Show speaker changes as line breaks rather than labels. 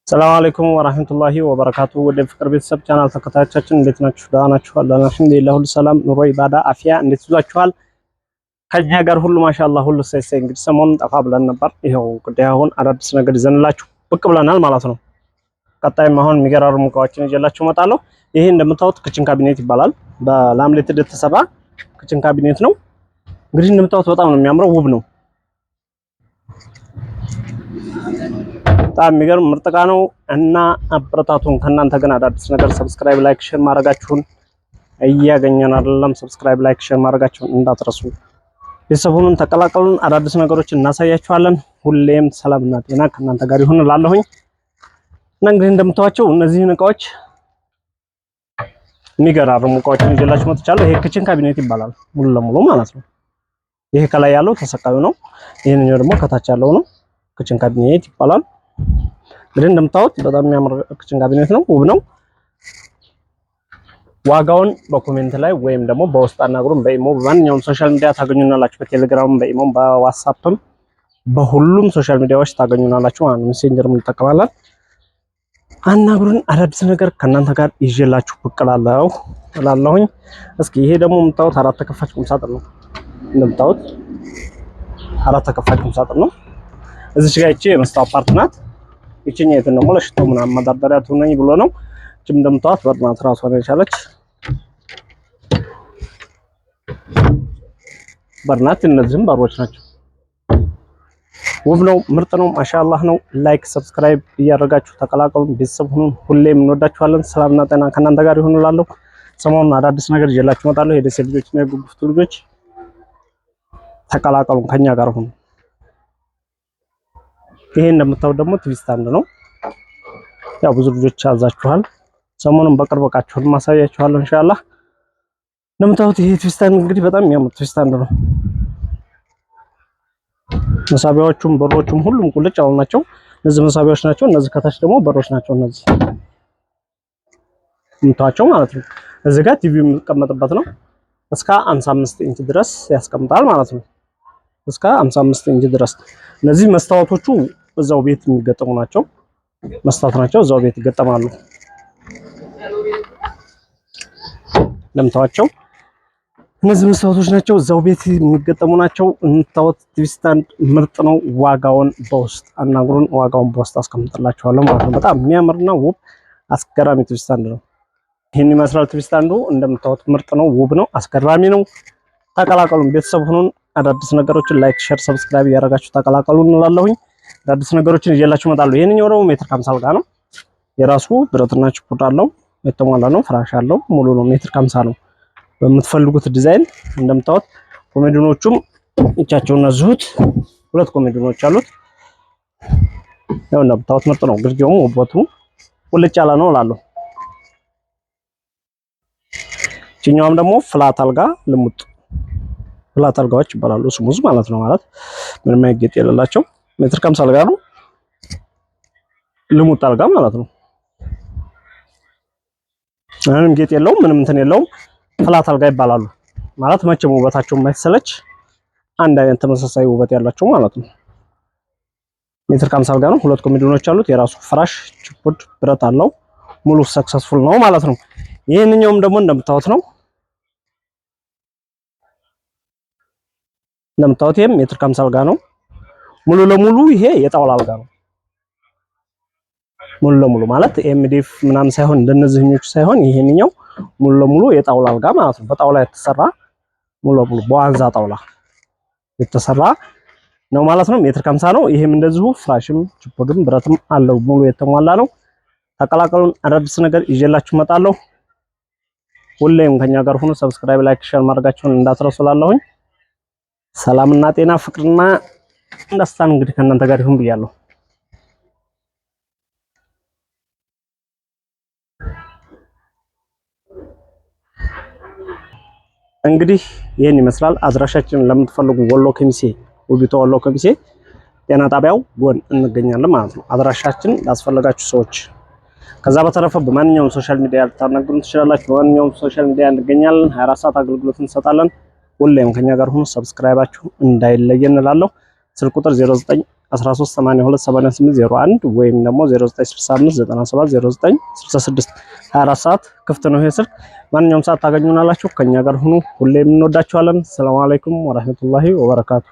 ሰላም አለይኩም ወራህመቱላሂ ወበረካቱ። ወደ ፍቅር ቤተሰብ ቻናል ተከታታዮቻችን እንዴት ናችሁ? ደህና ናችሁ? አልሐምዱሊላህ ሁሉ ሰላም፣ ኑሮ፣ ኢባዳ፣ አፊያ እንዴት ይዟችኋል? ከኛ ጋር ሁሉ ማሻአላህ ሁሉ ሰይሰይ። እንግዲህ ሰሞኑን ጠፋ ብለን ነበር። ይሄው እንግዲህ አሁን አዳዲስ ነገር ይዘንላችሁ ብቅ ብለናል ማለት ነው። ቀጣይም አሁን የሚገራርሙ እቃዎችን ይዤላችሁ እመጣለሁ። ይሄ እንደምታዩት ክችን ካቢኔት ይባላል። በላምሌትድ የተሰራ ክችን ካቢኔት ነው። እንግዲህ እንደምታዩት በጣም ነው የሚያምረው፣ ውብ ነው። በጣም የሚገርም ምርጥ ዕቃ ነው እና አበረታቱን። ከእናንተ ግን አዳዲስ ነገር ሰብስክራይብ፣ ላይክ፣ ሼር ማድረጋችሁን እያገኘን አይደለም። ሰብስክራይብ፣ ላይክ፣ ሼር ማድረጋችሁን እንዳትረሱ። ቤተሰቡን ተቀላቀሉን። አዳዲስ ነገሮችን እናሳያችኋለን። ሁሌም ሰላምና ጤና ከእናንተ ጋር ይሁን እላለሁኝ እና እንግዲህ እንደምታዋቸው እነዚህን ዕቃዎች የሚገራርሙ ዕቃዎችን ይዤላችሁ መጥቻለሁ። ይሄ ክችን ካቢኔት ይባላል ሙሉ ለሙሉ ማለት ነው። ይሄ ከላይ ያለው ተሰቃዩ ነው። ይሄንኛው ደግሞ ከታች ያለው ነው። ክችን ካቢኔት ይባላል። እንግዲህ እንደምታዩት በጣም የሚያምር ክችን ካቢኔት ነው፣ ውብ ነው። ዋጋውን በኮሜንት ላይ ወይም ደግሞ በውስጥ አናግሩን። በኢሞ በማንኛውም ሶሻል ሚዲያ ታገኙናላችሁ። በቴሌግራም፣ በኢሞ፣ በዋትስአፕም በሁሉም ሶሻል ሚዲያዎች ታገኙናላችሁ። ሜሴንጀር እንጠቀማለን። አናግሩን። አዳዲስ ነገር ከእናንተ ጋር ይዤላችሁ ብቅ እላለሁኝ። እስኪ ይሄ ደግሞ የምታዩት አራት ተከፋች ቁም ሳጥን ነው። እንደምታዩት አራት ተከፋች ቁም ሳጥን ነው። እዚች ጋር እቺ የመስታወት ፓርት ናት። ይቺኛይቱን ደግሞ ለሽቶ ምናምን መደርደሪያ ትሆነኝ ብሎ ነው። እቺም እንደምታዩት በርናት ራሷን የቻለች በርናት። እነዚህም በሮች ናቸው። ውብ ነው፣ ምርጥ ነው፣ ማሻአላህ ነው። ላይክ ሰብስክራይብ እያደረጋችሁ ተቀላቀሉ። ቤተሰብ ሁኑ። ሁሌም እንወዳችኋለን። ሰላምና ጤና ከእናንተ ጋር ይሁን እላለሁ። ሰሞኑን አዳዲስ ነገር ይዤላችሁ እመጣለሁ። የደሴ ልጆችና የጉጉፍቱ ልጆች ተቀላቀሉ፣ ከኛ ጋር ሁኑ። ይሄ እንደምታዩት ደግሞ ቲቪ ስታንድ ነው። ያው ብዙ ልጆች አዛችኋል። ሰሞኑን በቅርብ እቃችሁን ማሳያችኋለሁ ኢንሻአላህ። እንደምታዩት ይሄ ቲቪ ስታንድ እንግዲህ በጣም የሚያምር ቲቪ ስታንድ ነው። መሳቢያዎቹም በሮቹም ሁሉም ቁልጭ ያሉ ናቸው። እነዚህ መሳቢያዎች ናቸው። እነዚህ ከታች ደግሞ በሮች ናቸው። እነዚህ እንታቸው ማለት ነው። እዚህ ጋር ቲቪ የሚቀመጥበት ነው። እስከ 55 ኢንች ድረስ ያስቀምጣል ማለት ነው። እስከ 55 ኢንች ድረስ። እነዚህ መስታወቶቹ እዛው ቤት የሚገጠሙ ናቸው። መስታወት ናቸው፣ እዛው ቤት ይገጠማሉ። ለምታዋቸው እነዚህ መስታወቶች ናቸው፣ እዛው ቤት የሚገጠሙ ናቸው። እንታወት ቲቪ ስታንድ ምርጥ ነው። ዋጋውን በውስጥ አናግሩን። ዋጋውን በውስጥ አስቀምጥላችኋለሁ ማለት ነው። በጣም የሚያምርና ውብ አስገራሚ ቲቪ ስታንድ ነው። ይሄን ይመስላል ቲቪ ስታንዱ። እንደምታወት ምርጥ ነው፣ ውብ ነው፣ አስገራሚ ነው። ተቀላቀሉን፣ ቤተሰብ ሁኑን። አዳዲስ ነገሮችን ላይክ፣ ሼር፣ ሰብስክራይብ እያደረጋችሁ ተቀላቀሉ እንላለሁኝ። አዳዲስ ነገሮችን ይዤላችሁ እመጣለሁ። ይሄንኛው ደግሞ ሜትር ከ50 አልጋ ነው። የራሱ ብረትና ችፑድ አለው። የተሟላ ነው። ፍራሽ አለው። ሙሉ ነው። ሜትር ከ50 ነው። በምትፈልጉት ዲዛይን እንደምታዩት ኮሜዲኖቹም እቻቸውና ዝሁት ሁለት ኮሜዲኖች አሉት። ያው እንደምታዩት ምርጥ ነው። ግርጌውም ወቦቱ ቁልጭ ያለ ነው እላለሁ። እቺኛውም ደግሞ ፍላት አልጋ ልሙጥ ፍላት አልጋዎች ይባላሉ። ስሙዝ ማለት ነው። ማለት ምንም አይገጥ የሌላቸው ሜትር ከ50 አልጋ ነው። ልሙጥ አልጋ ማለት ነው። ምንም ጌጥ የለውም፣ ምንም እንትን የለውም። ፍላት አልጋ ይባላሉ። ማለት መቼም ውበታቸው የማይሰለች አንድ አይነት ተመሳሳይ ውበት ያላቸው ማለት ነው። ሜትር ከ50 አልጋ ነው። ሁለት ኮሜዲኖች አሉት። የራሱ ፍራሽ ችፑድ ብረት አለው። ሙሉ ሰክሰስፉል ነው ማለት ነው። ይሄንኛውም ደግሞ እንደምታዩት ነው። እንደምታዩት ይሄም ሜትር ከ50 አልጋ ነው። ሙሉ ለሙሉ ይሄ የጣውላ አልጋ ነው። ሙሉ ለሙሉ ማለት ኤምዲኤፍ ምናምን ሳይሆን እንደነዚህኞቹ ሳይሆን ይሄንኛው ሙሉ ለሙሉ የጣውላ አልጋ ማለት ነው። በጣውላ የተሰራ ሙሉ ለሙሉ በዋንዛ ጣውላ የተሰራ ነው ማለት ነው። ሜትር ከ50 ነው። ይሄም እንደዚሁ ፍራሽም ችፑድም ብረትም አለው። ሙሉ የተሟላ ነው። ተቀላቀሉን። አዳዲስ ነገር ይዤላችሁ እመጣለሁ። ሁሌም ከኛ ጋር ሁኑ። ሰብስክራይብ፣ ላይክ፣ ሼር ማድረጋችሁን እንዳትረሱ እላለሁኝ። ሰላምና ጤና ፍቅርና ደስታን እንግዲህ ከእናንተ ጋር ይሁን ብያለሁ። እንግዲህ ይሄን ይመስላል። አድራሻችንን ለምትፈልጉ ወሎ ከሚሴ፣ ውቢቷ ወሎ ከሚሴ ጤና ጣቢያው ጎን እንገኛለን ማለት ነው። አድራሻችን ያስፈልጋችሁ ሰዎች። ከዛ በተረፈ በማንኛውም ሶሻል ሚዲያ ልታናግሩን ትችላላችሁ። በማንኛውም ሶሻል ሚዲያ እንገኛለን። 24 ሰዓት አገልግሎት እንሰጣለን። ሁሌም ከኛ ጋር ሁኑ። ሰብስክራይባችሁ እንዳይለየን እላለሁ። ስልክ ቁጥር 13828801 ወይም ደግሞ 0965970966 24 ሰዓት ክፍት ነው ይሄ ስልክ። ማንኛውም ሰዓት ታገኙናላችሁ። ከኛ ጋር ሁኑ። ሁሌም እንወዳችኋለን። ሰላም አለይኩም ወራህመቱላሂ ወበረካቱ።